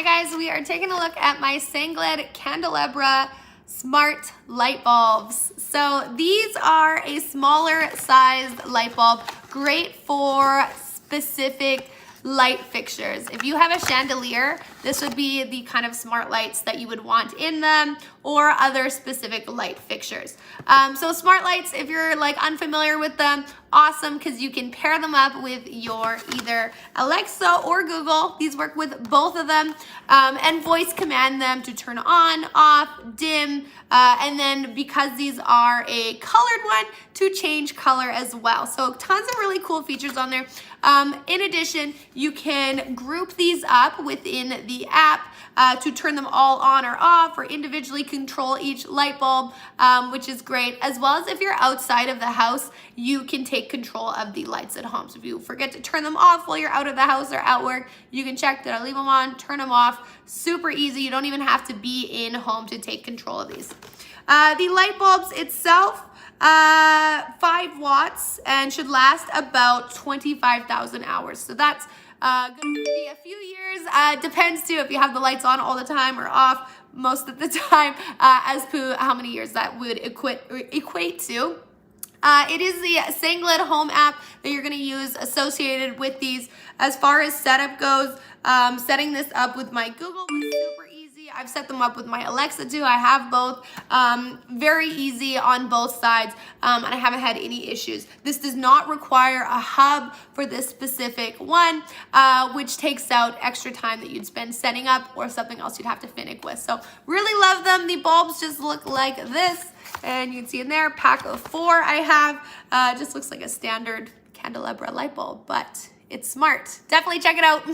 guys, we are taking a look at my Sengled Candelabra smart light bulbs. So these are a smaller sized light bulb, great for specific light fixtures. If you have a chandelier, this would be the kind of smart lights that you would want in them, or other specific light fixtures. So smart lights, if you're like unfamiliar with them, awesome, because you can pair them up with your either Alexa or Google. These work with both of them, and voice command them to turn on, off, dim, and then because these are a colored one, to change color as well. So tons of really cool features on there. In addition, you can group these up within the app to turn them all on or off, or individually control each light bulb, which is great. As well as if you're outside of the house, you can take control of the lights at home. So if you forget to turn them off while you're out of the house or at work, you can check, did I leave them on, turn them off. Super easy. You don't even have to be in home to take control of these. The light bulbs itself, 5 watts and should last about 25,000 hours. So that's going to be a few years. Depends too if you have the lights on all the time or off most of the time, as to how many years that would equate to. It is the Sengled home app that you're going to use associated with these. As far as setup goes, setting this up with my Google was super easy. I've set them up with my Alexa too. I have both. Very easy on both sides, and I haven't had any issues. This does not require a hub for this specific one, which takes out extra time that you'd spend setting up or something else you'd have to finick with. So really love them. The bulbs just look like this, and you can see in there, pack of 4 I have. Just looks like a standard candelabra light bulb, but it's smart. Definitely check it out.